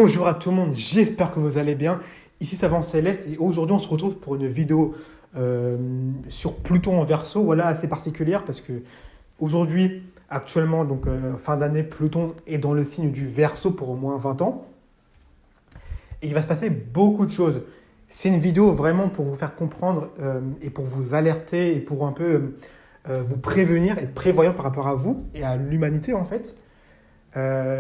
Bonjour à tout le monde, j'espère que vous allez bien. Ici Savant Céleste et aujourd'hui on se retrouve pour une vidéo sur Pluton en Verseau, voilà, assez particulière parce que aujourd'hui, actuellement, donc fin d'année, Pluton est dans le signe du Verseau pour au moins 20 ans et il va se passer beaucoup de choses. C'est une vidéo vraiment pour vous faire comprendre et pour vous alerter et pour un peu vous prévenir, être prévoyant par rapport à vous et à l'humanité en fait.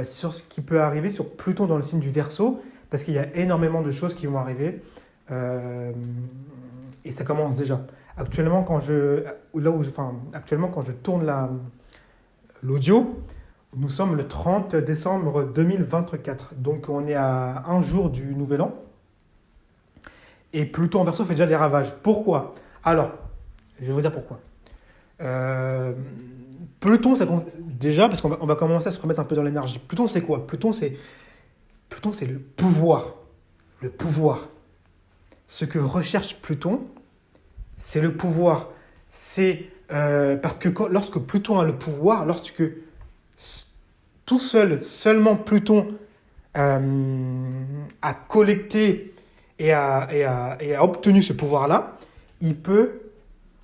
Sur ce qui peut arriver sur Pluton dans le signe du Verseau, parce qu'il y a énormément de choses qui vont arriver, et ça commence déjà. Actuellement, actuellement, quand je tourne l'audio, nous sommes le 30 décembre 2024, donc on est à un jour du Nouvel An, et Pluton en Verseau fait déjà des ravages. Pourquoi? Alors, je vais vous dire pourquoi. Pluton, déjà, parce qu'on va commencer à se remettre un peu dans l'énergie. Pluton, c'est quoi? Pluton, c'est le pouvoir. Le pouvoir. Ce que recherche Pluton, c'est le pouvoir. C'est parce que lorsque Pluton a le pouvoir, lorsque seulement Pluton a collecté et a obtenu ce pouvoir-là, il peut,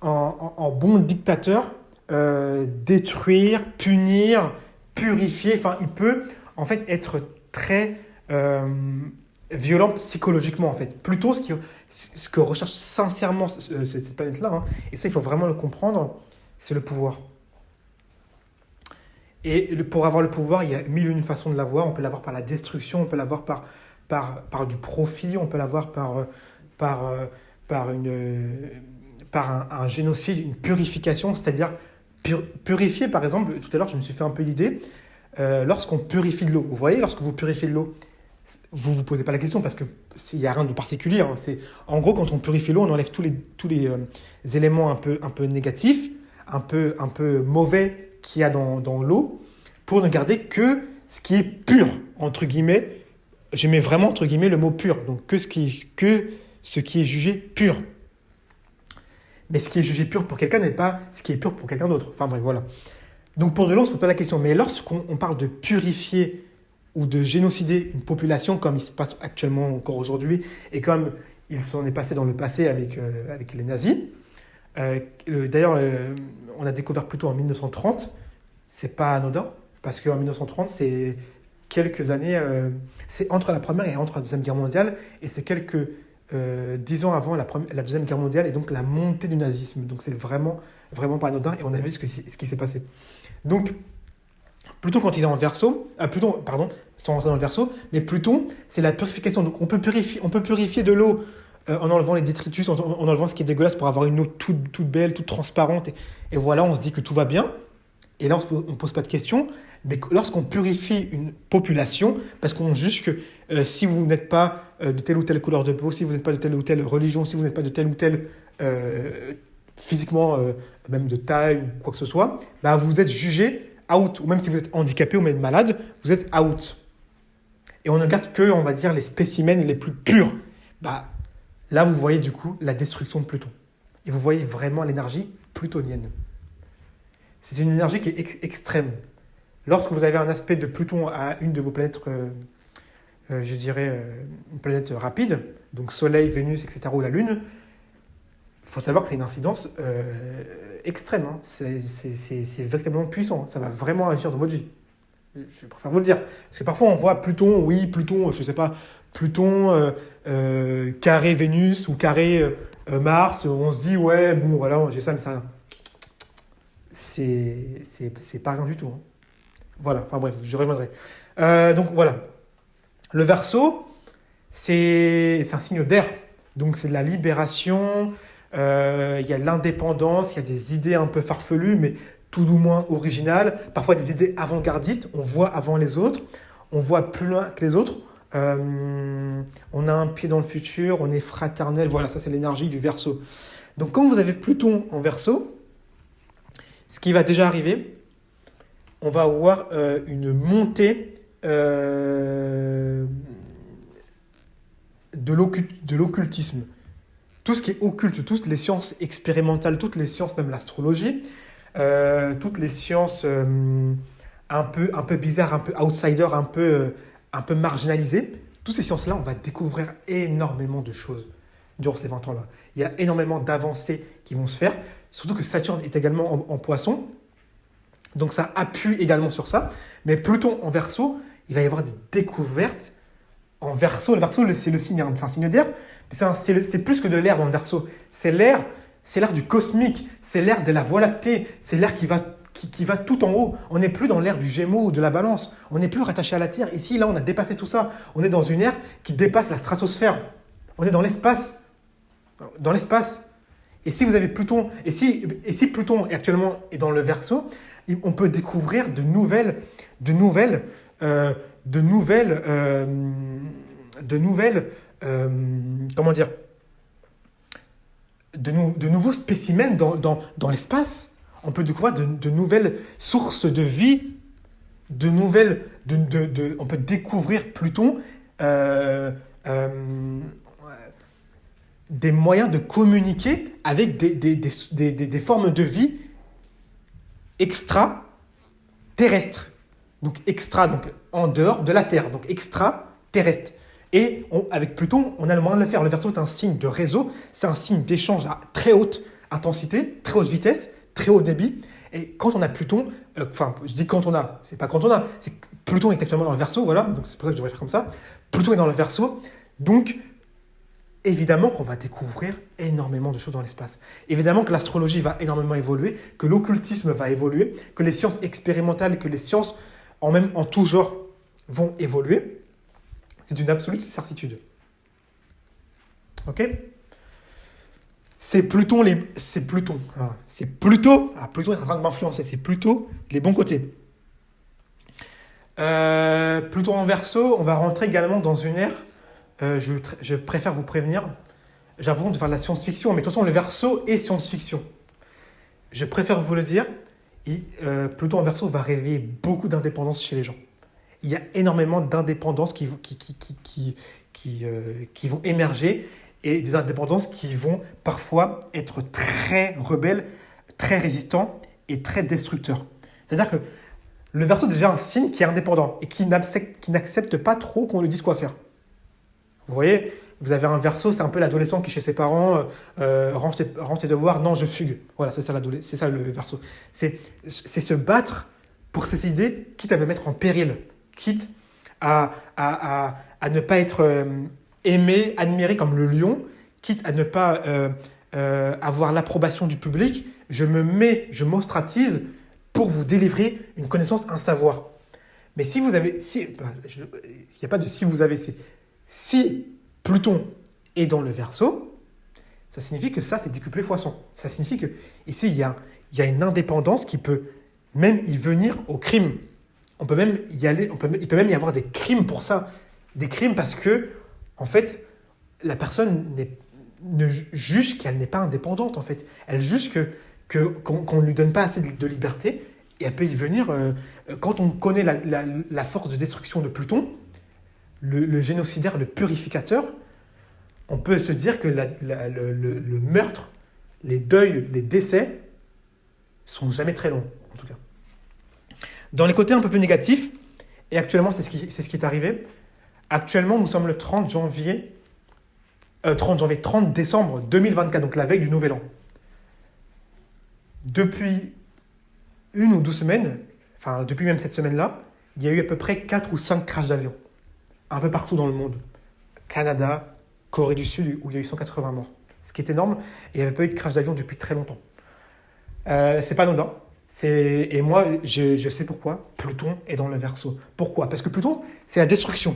en bon dictateur, détruire, punir, purifier. Enfin, il peut en fait être très violent psychologiquement en fait. Plutôt ce que recherche sincèrement cette planète-là, hein, et ça il faut vraiment le comprendre, c'est le pouvoir. Et pour avoir le pouvoir, il y a mille et une façons de l'avoir. On peut l'avoir par la destruction, on peut l'avoir par du profit, on peut l'avoir par un génocide, une purification, c'est-à-dire purifier, par exemple, tout à l'heure, je me suis fait un peu l'idée, lorsqu'on purifie de l'eau. Vous voyez, lorsque vous purifiez de l'eau, vous ne vous posez pas la question parce qu'il n'y a rien de particulier. Hein. En gros, quand on purifie l'eau, on enlève tous les éléments un peu négatifs, un peu mauvais qu'il y a dans l'eau, pour ne garder que ce qui est pur, entre guillemets. Je mets vraiment, entre guillemets, le mot pur. Donc, que ce qui est jugé pur. Mais ce qui est jugé pur pour quelqu'un n'est pas ce qui est pur pour quelqu'un d'autre. Enfin bref, voilà. Donc pour de l'eau, on ne se pose pas la question. Mais lorsqu'on parle de purifier ou de génocider une population, comme il se passe actuellement encore aujourd'hui, et comme il s'en est passé dans le passé avec les nazis, d'ailleurs, on a découvert plutôt en 1930, c'est pas anodin, parce qu'en 1930, c'est quelques années, c'est entre la Première et entre la Deuxième Guerre mondiale, et c'est quelques 10 ans avant la Deuxième Guerre mondiale et donc la montée du nazisme. Donc c'est vraiment, vraiment pas anodin et on a vu ce qui s'est passé. Donc, Pluton quand il est en Verseau, Pluton, pardon, sans rentrer dans le Verseau, mais Pluton, c'est la purification. Donc on peut purifier de l'eau en enlevant les détritus, en enlevant ce qui est dégueulasse pour avoir une eau toute belle, toute transparente. Et voilà, on se dit que tout va bien. Et là, on ne pose pas de questions. Mais lorsqu'on purifie une population, parce qu'on juge que si vous n'êtes pas de telle ou telle couleur de peau, si vous n'êtes pas de telle ou telle religion, si vous n'êtes pas de telle ou telle physiquement, même de taille ou quoi que ce soit, bah vous êtes jugé out. Ou même si vous êtes handicapé ou même malade, vous êtes out. Et on ne garde que, on va dire, les spécimens les plus purs. Bah, là, vous voyez du coup la destruction de Pluton. Et vous voyez vraiment l'énergie plutonienne. C'est une énergie qui est extrême. Lorsque vous avez un aspect de Pluton à une de vos planètes, je dirais une planète rapide, donc Soleil, Vénus, etc., ou la Lune, il faut savoir que c'est une incidence extrême. Hein. C'est véritablement puissant. Ça va vraiment agir dans votre vie. Je préfère vous le dire. Parce que parfois on voit Pluton, je ne sais pas, Pluton carré Vénus ou carré Mars, on se dit, ouais, bon, voilà, j'ai ça, mais ça. C'est pas rien du tout. Hein. Voilà, enfin bref, je reviendrai. Donc voilà. Le Verseau, c'est un signe d'air. Donc c'est de la libération, il y a de l'indépendance, il y a des idées un peu farfelues, mais tout du moins originales. Parfois des idées avant-gardistes, on voit avant les autres, on voit plus loin que les autres. On a un pied dans le futur, on est fraternel. Voilà, ça c'est l'énergie du Verseau. Donc quand vous avez Pluton en Verseau, ce qui va déjà arriver, on va avoir une montée de l'occultisme. Tout ce qui est occulte, toutes les sciences expérimentales, toutes les sciences, même l'astrologie, toutes les sciences un peu bizarres, un peu outsiders, un peu marginalisées, toutes ces sciences-là, on va découvrir énormément de choses durant ces 20 ans-là. Il y a énormément d'avancées qui vont se faire, surtout que Saturne est également en poisson, donc ça appuie également sur ça. Mais Pluton en Verseau, il va y avoir des découvertes en Verseau. Le Verseau, c'est le signe, c'est un signe d'air, mais c'est plus que de l'air dans le Verseau. C'est l'air du cosmique, c'est l'air de la Voie lactée, c'est l'air qui va tout en haut. On n'est plus dans l'ère du Gémeaux ou de la Balance. On n'est plus rattaché à la Terre. Ici, là, on a dépassé tout ça. On est dans une ère qui dépasse la stratosphère. On est dans l'espace. Dans l'espace. Et si vous avez Pluton, et si Pluton actuellement est dans le Verseau, on peut découvrir de nouvelles, comment dire, de nouveaux spécimens dans l'espace. On peut découvrir de nouvelles sources de vie, on peut découvrir Pluton, des moyens de communiquer avec des formes de vie extraterrestres. Donc en dehors de la Terre, donc extraterrestres. Et avec Pluton, on a le moyen de le faire. Le Verseau est un signe de réseau, c'est un signe d'échange à très haute intensité, très haute vitesse, très haut débit. Et quand on a Pluton, je dis quand on a, c'est pas quand on a, c'est que Pluton est actuellement dans le Verseau, voilà, donc c'est pour ça que je devrais faire comme ça. Pluton est dans le Verseau, donc évidemment qu'on va découvrir énormément de choses dans l'espace. Évidemment que l'astrologie va énormément évoluer, que l'occultisme va évoluer, que les sciences expérimentales, que les sciences en tout genre vont évoluer. C'est une absolue certitude. Ok ? C'est Pluton. Pluton est en train de m'influencer. C'est plutôt les bons côtés. Pluton en Verseau, on va rentrer également dans une ère. Je préfère vous prévenir. J'ai l'impression de faire de la science-fiction, mais de toute façon, le Verseau est science-fiction. Je préfère vous le dire. Pluton en Verseau va réveiller beaucoup d'indépendance chez les gens. Il y a énormément d'indépendances qui vont émerger et des indépendances qui vont parfois être très rebelles, très résistants et très destructeurs. C'est-à-dire que le Verseau est déjà un signe qui est indépendant et qui n'accepte pas trop qu'on lui dise quoi faire. Vous voyez, vous avez un Verseau, c'est un peu l'adolescent qui chez ses parents range tes devoirs, non je fugue. Voilà, c'est ça le Verseau. C'est se battre pour ses idées, quitte à me mettre en péril, quitte à ne pas être aimé, admiré comme le lion, quitte à ne pas avoir l'approbation du public, je m'ostratise pour vous délivrer une connaissance, un savoir. Mais si vous avez, il n'y a pas de si vous avez, c'est si Pluton est dans le Verseau, ça signifie que ça c'est décuplé fois 100. Ça signifie que ici il y a une indépendance qui peut même y venir au crime. On peut même y aller, il peut même y avoir des crimes pour ça. Des crimes parce que, en fait, la personne ne juge qu'elle n'est pas indépendante, en fait. Elle juge qu'on ne lui donne pas assez de liberté et elle peut y venir. Quand on connaît la force de destruction de Pluton, le génocidaire, le purificateur, on peut se dire que le meurtre, les deuils, les décès sont jamais très longs, en tout cas. Dans les côtés un peu plus négatifs, et actuellement c'est ce qui est arrivé, actuellement nous sommes le 30 décembre 2024, donc la veille du Nouvel An. Depuis une ou 2 semaines, enfin depuis même cette semaine-là, il y a eu à peu près 4 ou 5 crashs d'avions, un peu partout dans le monde. Canada, Corée du Sud, où il y a eu 180 morts. Ce qui est énorme, et il n'y avait pas eu de crash d'avion depuis très longtemps. C'est pas anodin. Et moi, je sais pourquoi Pluton est dans le Verseau. Pourquoi ? Parce que Pluton, c'est la destruction.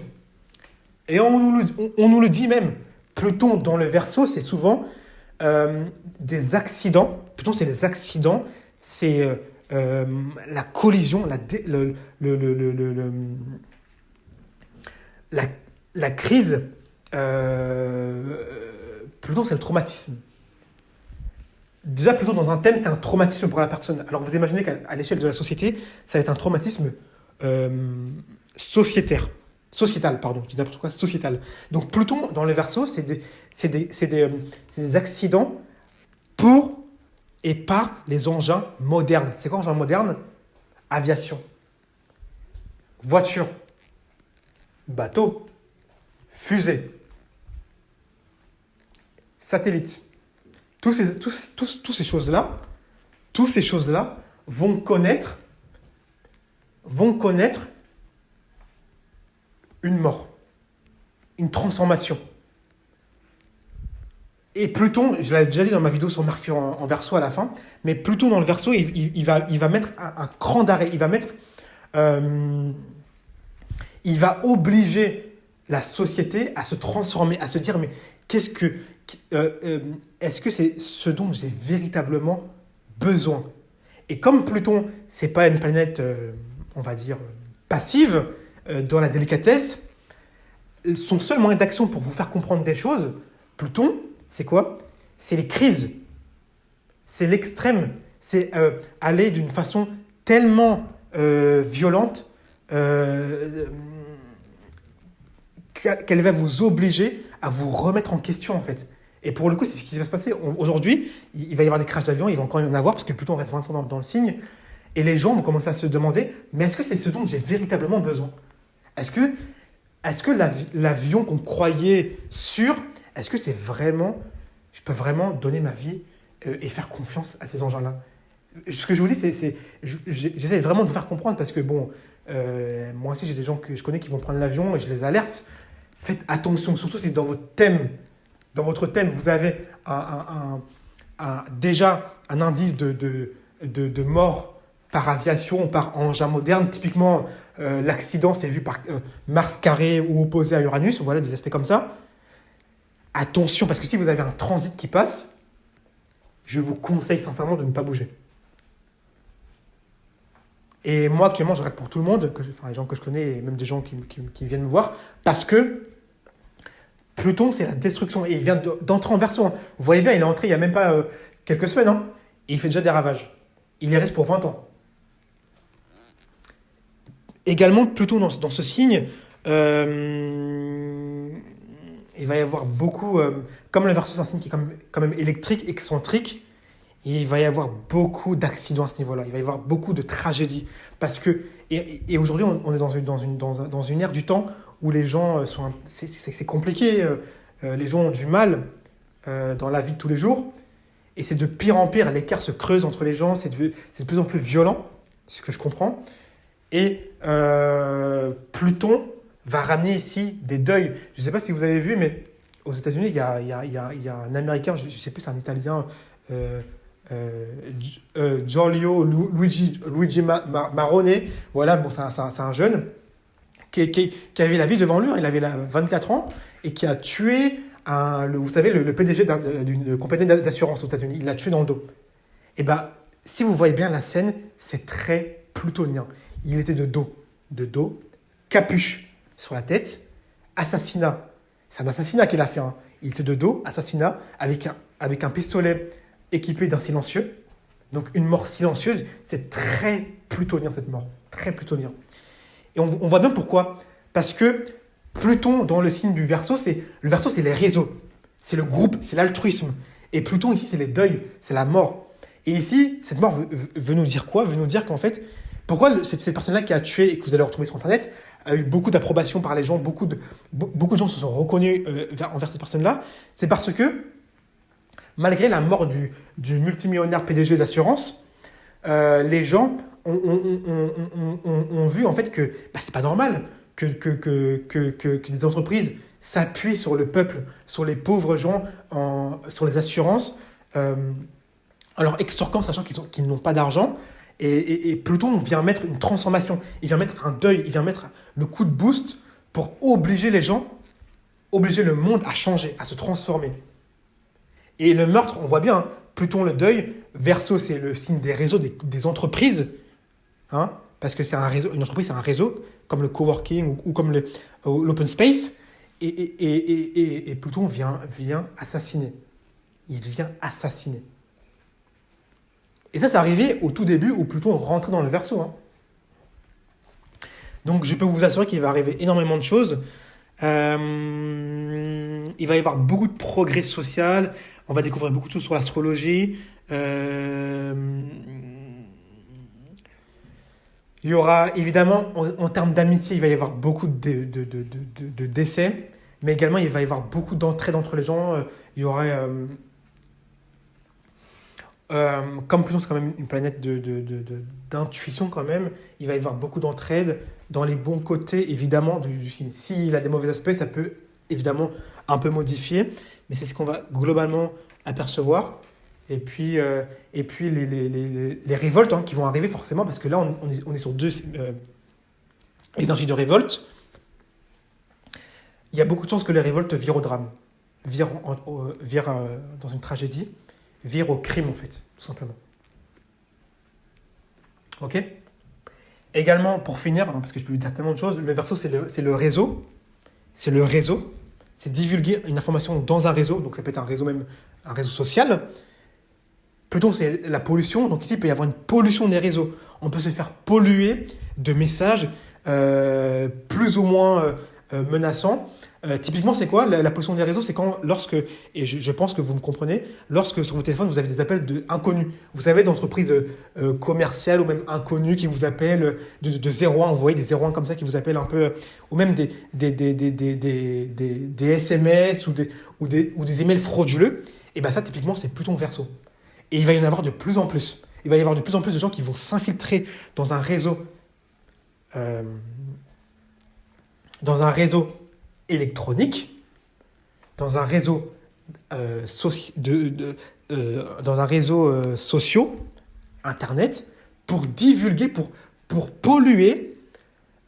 Et on nous le dit même. Pluton dans le Verseau, c'est souvent des accidents. Pluton, c'est les accidents. C'est la collision, la crise. Pluton, c'est le traumatisme. Déjà, plutôt dans un thème, c'est un traumatisme pour la personne. Alors, vous imaginez qu'à l'échelle de la société, ça va être un traumatisme sociétal, pardon, je dis n'importe quoi, sociétal. Donc, Pluton, dans le Verseau, c'est des accidents pour et par les engins modernes. C'est quoi engins modernes ? Aviation, voiture, bateau, fusée, satellite. Toutes ces choses-là vont connaître une mort, une transformation. Et Pluton, je l'avais déjà dit dans ma vidéo sur Mercure en Verseau à la fin, mais Pluton dans le Verseau, il va mettre un cran d'arrêt. Il va obliger la société à se transformer, à se dire mais est-ce que c'est ce dont j'ai véritablement besoin? Et comme Pluton, c'est pas une planète, on va dire passive dans la délicatesse, son seul moyen d'action pour vous faire comprendre des choses, Pluton, c'est quoi? C'est les crises, c'est l'extrême, c'est aller d'une façon tellement violente qu'elle va vous obliger à vous remettre en question en fait. Et pour le coup, c'est ce qui va se passer. Aujourd'hui, il va y avoir des crashs d'avions, il va encore y en avoir parce que Pluton reste 20 ans dans le signe. Et les gens vont commencer à se demander, mais est-ce que c'est ce dont j'ai véritablement besoin? Est-ce que l'avion qu'on croyait sûr, est-ce que c'est vraiment, je peux vraiment donner ma vie et faire confiance à ces engins-là? Ce que je vous dis, j'essaie vraiment de vous faire comprendre parce que bon, moi aussi j'ai des gens que je connais qui vont prendre l'avion et je les alerte. Faites attention, surtout si dans votre thème, vous avez déjà un indice de mort par aviation ou par engin moderne. Typiquement, l'accident, c'est vu par Mars carré ou opposé à Uranus. Voilà, des aspects comme ça. Attention, parce que si vous avez un transit qui passe, je vous conseille sincèrement de ne pas bouger. Et moi, actuellement, je regarde pour tout le monde, les gens que je connais et même des gens qui viennent me voir, parce que Pluton, c'est la destruction. Et il vient d'entrer en Verseau. Hein. Vous voyez bien, il est entré il n'y a même pas quelques semaines. Hein, et il fait déjà des ravages. Il y reste pour 20 ans. Également, Pluton dans ce signe, il va y avoir beaucoup... comme le Verseau, c'est un signe qui est quand même électrique, excentrique, il va y avoir beaucoup d'accidents à ce niveau-là. Il va y avoir beaucoup de tragédies. Parce que... Et aujourd'hui, on est dans une ère du temps où les gens sont... C'est compliqué. Les gens ont du mal dans la vie de tous les jours. Et c'est de pire en pire. L'écart se creuse entre les gens. C'est de plus en plus violent, c'est ce que je comprends. Et Pluton va ramener ici des deuils. Je ne sais pas si vous avez vu, mais aux États-Unis, il y a un Américain, je ne sais plus, c'est un Italien, Giorgio Luigi Marone. Voilà, bon, c'est un jeune qui avait la vie devant lui. Il avait 24 ans et qui a tué vous savez, le PDG d'une compagnie d'assurance aux États-Unis. Il l'a tué dans le dos. Et bien, si vous voyez bien la scène, c'est très plutonien. Il était de dos, capuche sur la tête, assassinat. C'est un assassinat qu'il a fait. Hein. Il était de dos, assassinat, avec un pistolet équipé d'un silencieux. Donc une mort silencieuse, c'est très plutonien cette mort, très plutonien. Et on voit bien pourquoi. Parce que Pluton, dans le signe du Verseau, le Verseau, c'est les réseaux, c'est le groupe, c'est l'altruisme. Et Pluton, ici, c'est les deuils, c'est la mort. Et ici, cette mort veut nous dire quoi? Veut nous dire qu'en fait, pourquoi cette personne-là qui a tué et que vous allez retrouver sur Internet a eu beaucoup d'approbation par les gens, beaucoup de gens se sont reconnus envers cette personne-là, c'est parce que, malgré la mort du multimillionnaire PDG d'assurance, les gens ont vu en fait que c'est pas normal que des entreprises s'appuient sur le peuple, sur les pauvres gens, sur les assurances, en leur extorquant, sachant qu'ils n'ont pas d'argent. Et Pluton vient mettre une transformation, il vient mettre un deuil, il vient mettre le coup de boost pour obliger les gens, obliger le monde à changer, à se transformer. Et le meurtre, on voit bien, hein, Pluton, le deuil, Verseau, c'est le signe des réseaux, des entreprises, hein, parce que c'est un réseau, une entreprise, c'est un réseau, comme le coworking ou comme l'open space, et Pluton vient assassiner. Il vient assassiner. Et ça, c'est arrivé au tout début où Pluton rentrait dans le Verseau. Hein. Donc, je peux vous assurer qu'il va arriver énormément de choses. Il va y avoir beaucoup de progrès social. On va découvrir beaucoup de choses sur l'astrologie. Il y aura, évidemment, en termes d'amitié, il va y avoir beaucoup de décès. Mais également, il va y avoir beaucoup d'entraide entre les gens. Il y aurait... comme Pluton, c'est quand même une planète d'intuition quand même, il va y avoir beaucoup d'entraide dans les bons côtés, évidemment, du signe. S'il a des mauvais aspects, ça peut évidemment un peu modifier, mais c'est ce qu'on va globalement apercevoir. Et puis les révoltes qui vont arriver forcément, parce que là, on est sur deux énergies de révolte. Il y a beaucoup de chances que les révoltes virent au drame, virent dans une tragédie, virent au crime, en fait, tout simplement. Ok. Également, pour finir, parce que je peux vous dire tellement de choses, le Verseau, c'est le réseau. C'est le réseau. C'est divulguer une information dans un réseau. Donc, ça peut être un réseau même, un réseau social. Pluton, c'est la pollution. Donc, ici, il peut y avoir une pollution des réseaux. On peut se faire polluer de messages plus ou moins menaçants. Typiquement, c'est quoi la pollution des réseaux? C'est lorsque, et je pense que vous me comprenez, lorsque sur vos téléphones, vous avez des appels inconnus. Vous savez, d'entreprises commerciales ou même inconnues qui vous appellent de 01. Vous voyez des 01 comme ça qui vous appellent un peu, ou même des SMS ou des emails frauduleux. Et bien ça, typiquement, c'est Pluton Verseau. Et il va y en avoir de plus en plus. Il va y avoir de plus en plus de gens qui vont s'infiltrer dans un réseau électronique, dans un réseau social, Internet, pour divulguer, pour polluer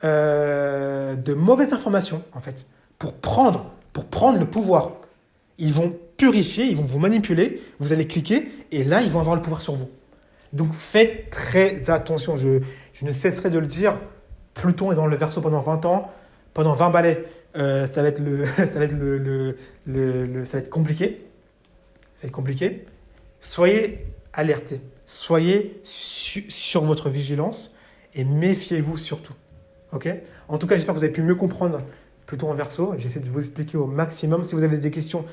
de mauvaises informations, en fait, pour prendre le pouvoir. Ils vont purifier, ils vont vous manipuler, vous allez cliquer, et là, ils vont avoir le pouvoir sur vous. Donc, faites très attention. Je ne cesserai de le dire. Pluton est dans le Verseau pendant 20 ans, pendant 20 balais. Ça va être compliqué. Ça va être compliqué. Soyez alertés. Soyez sur votre vigilance et méfiez-vous surtout. Ok? En tout cas, j'espère que vous avez pu mieux comprendre Pluton en Verseau. J'essaie de vous expliquer au maximum. Si vous avez des questions,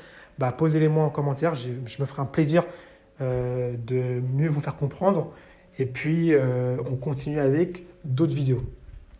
posez-les-moi en commentaire. Je me ferai un plaisir de mieux vous faire comprendre. Et puis, on continue avec d'autres vidéos.